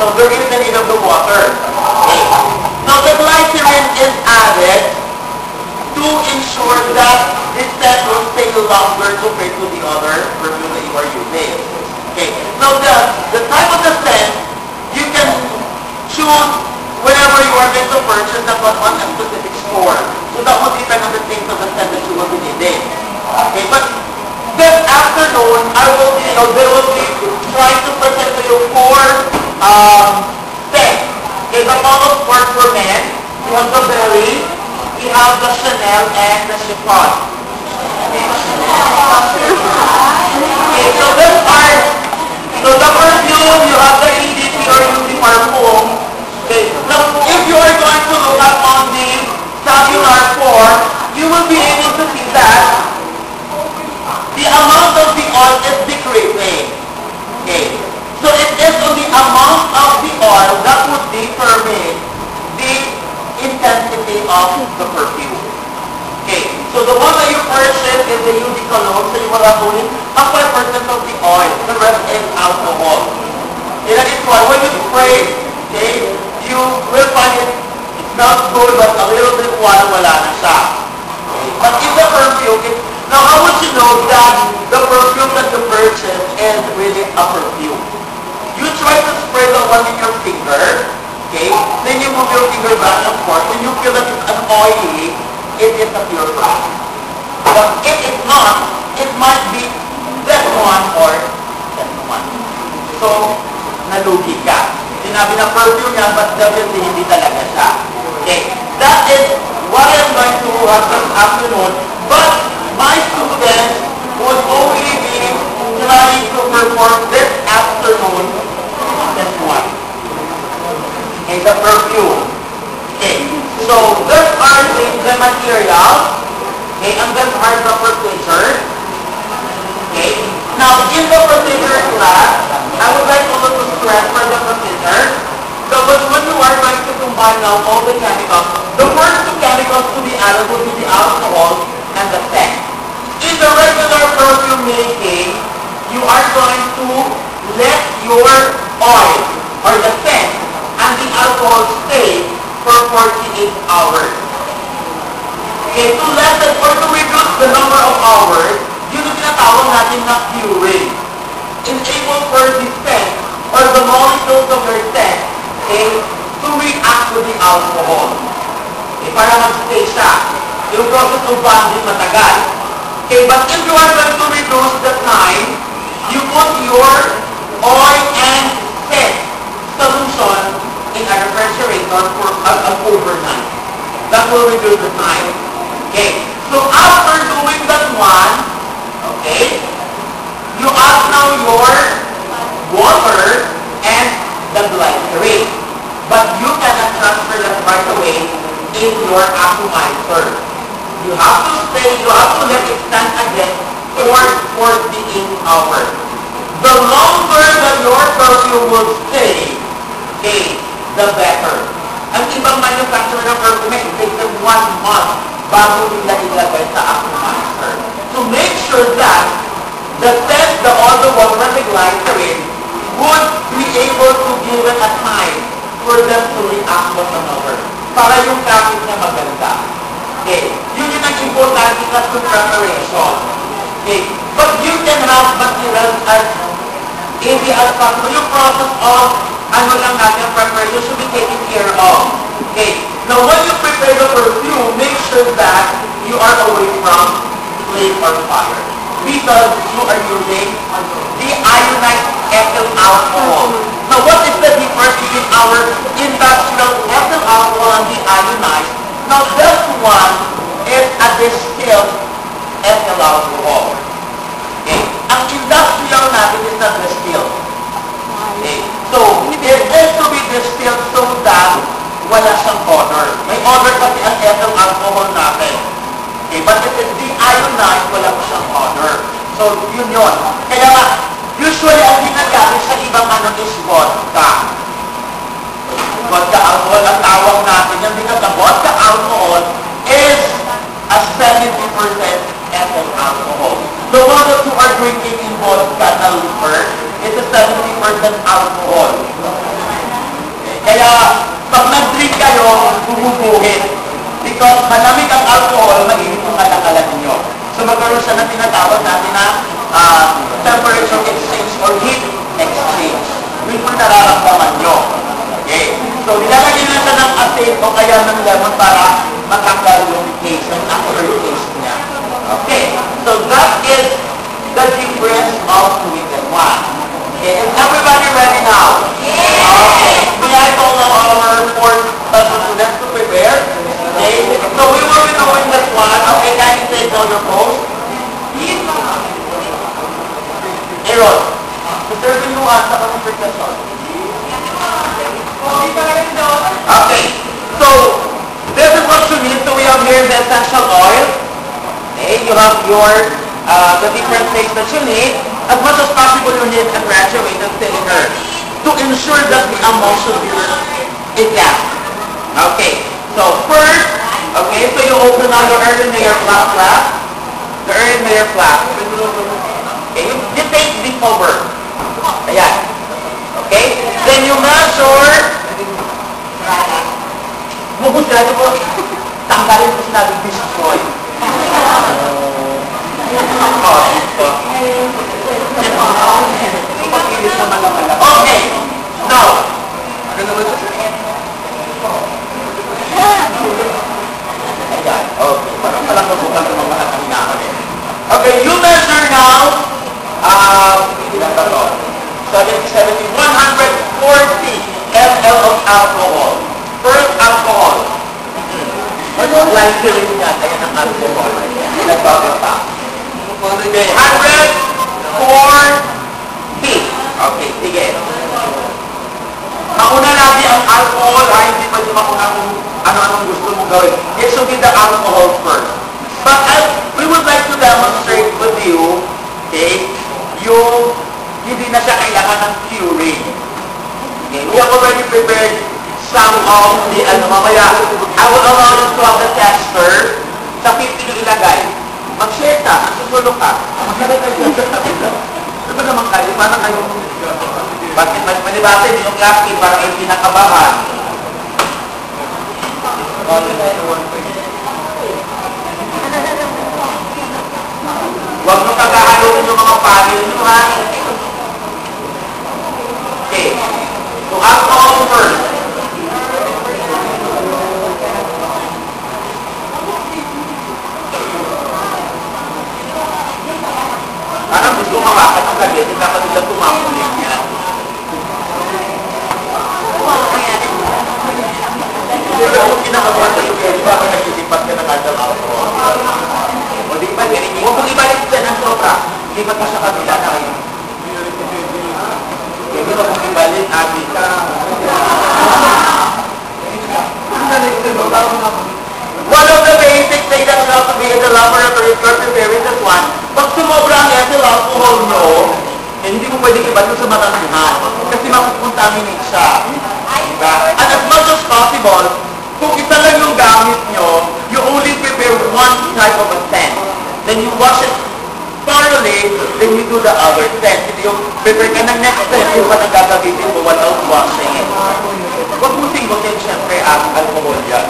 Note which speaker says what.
Speaker 1: So there is the need of the water. Okay. Now the glycerin is added to ensure that this scent will stay longer compared to the other perfume that you are using. Okay. Now the type of the scent, you can choose whenever you are going to purchase that one on a specific store. So that would depend on the things of the scent that you will be needing. Okay, but this afternoon, they will be trying to present to you 4 scents. Okay, the model sport for men, you have the Berry, you have the Chanel, and the Chiffon. Okay, so this part, so the perfume, you have the EDP or UV Parfum. Okay, now if you are going to look at on the tabular form, you will be able to see that the amount of the oil is decreasing. Okay, so it is on the amount of the oil that would determine the intensity of the perfume. Okay, so the one that you purchase is the UV cologne, so you will have only a 5% of the oil. The rest is alcohol. And that is why when you spray, okay, you will find it smells good, but a little bit wala na siya. Okay. But in the perfume, now how would you know that the perfume that you purchase is really a perfume? You try to spray the one in your finger, okay? Then you move your finger back and forth. When you feel that it's an oily, it is a pure perfume. But if it's not, it might be that one or that one. So, nalugi ka. Sinabi na perfume yan, but definitely hindi talaga siya. Okay, that is what I'm going to have this afternoon. But my students would only be trying to perform this afternoon this one. Okay, the perfume. Okay, so these are the materials. Okay, and these are the procedures. Okay, now in the procedure class, I would like also to stress for the procedure. So when you are going to combine now all the chemicals, the first 2 chemicals to be added will be the alcohol and the scent. In the regular perfume making, you are going to let your oil or the scent and the alcohol stay for 48 hours. Okay, to lessen or to reduce the number of hours, yun yung tinatawag natin na curing. Enable for the scent or the molecules of your scent, okay, to react with the alcohol. Okay, para mag-stay siya. Yung process of bonding matagal. Okay, but if you are going to reduce the time, you put your oil and scent solution in a refrigerator for overnight. That will reduce the time. Okay, so after doing that one, okay, you add now your water and the glycerin. But you cannot transfer that right away in your atomizer. You have to let it stand again for 48 hours. The longer that your perfume will stay, okay, the better. Ang ibang manufacturer ng perfume, it takes them 1 month bago nila ilagay sa atomizer. To make sure that the scent, the other one, and the glycerin would be able to give it a time for them to react one another. Para yung kapit na maganda. Okay. Yun yung ang importante na to preparation. Okay. But you can have materials as easy as possible. Yung process of ano lang natin preparation should be taken care of. Okay. Now when you prepare the perfume, make sure that you are away from flame or fire. Because you are using deionized ethyl alcohol. Now what is the difference between our industrial ethyl alcohol and deionized? Now this one is a distilled ethyl alcohol. Okay? Ang industrial natin is not distilled. Okay? So it is to be distilled so that wala siyang odor. May odor kasi ang ethyl alcohol natin. Okay, but if it's deionized, wala po siyang odor. So, yun yun. Kaya nga, usually ang ginagamit sa ibang ano is vodka. Vodka alcohol, ang tawag natin yan because the vodka alcohol is a 70% ethyl alcohol. The one that you are drinking in vodka na liquor is a 70% alcohol. Kaya, pag nag-drink kayo, bububuhin. Because malamig ang alcohol, mainit yung kalakalan ninyo. So magkaroon siya na tinatawag natin na temperature exchange or heat exchange. Yun po nararamdaman nyo. Okay? So nilalagyan na siya ng asin o kaya ng lemon para matanggal yung taste, yung aftertaste niya. Okay? So that is the difference of sweet and wine. Okay? Is everybody ready now? Okay. May I call now our fourth students to prepare? Okay? So we will be doing this one. Okay, can you take down your pose? Aaron, deserve yung asa ka ng presentation. Okay, so this is what you need. So we have here the essential oil. Okay, you have your the different things that you need. As much as possible, you need a graduated cylinder to ensure that the emulsion is left. Okay, so first, okay, so you open now your Erlenmeyer flask. The Erlenmeyer flask. Okay, you take the cover. Ayan. Okay, then you measure. Mabusgado po. Tanggalin po sinabi destroy. Okay, now. Ayan, okay. Parang palang mabukas ng mga kahingahan eh. Okay, you measure now. Ilan ba ito? 140 ml of alcohol. First alcohol. Like rin niya, kaya ng alcohol. Nagbago pa. Okay, 140. Okay, sige. Mauna natin ang alcohol, hindi pa di mauna kung ano-anong gusto mong gawin. It should be the alcohol first. But we would like to demonstrate with you, okay, yung hindi na siya kailangan ng curing. Okay, we have already prepared some of the, mamaya, I will allow you to have the tester sa 50 yung ilagay. Mag-share ka, susulong ka. Magkabay kayo sa kapila. Ano ba naman kayo? Parang kayo, bakit manibatin yung laki para kayo pinakabahan? Huwag nyo kagahaluin yung mga panil nyo, ha? Okay. So, alcohol first. Parang gusto makakat ang gabi, hindi ka nila tumakulit niya. Hindi ka kung kinakabahan sa iyo, di ba ka nagsisipat ka na kadal alcohol? O di ba, huwag mong ibalik dyan ang sobra. Hindi ba ka sa kabila na kayo? Hindi ba kung ibalik, abi ka? One of the basic things that you have to be in the laboratory for preparing this one, pag sumobra ang ethyl alcohol nyo, hindi mo pwedeng ibato sa matansihan kasi makukontaminate siya. Diba? And as much as possible, kung isa lang yung gamit nyo, you only prepare one type of a scent. Then you wash it thoroughly, then you do the other scent. Hindi yung prepare ka ng next scent, yung ba nagagamitin mo without washing it. Huwag mo singgotin siyempre ang alcohol yan.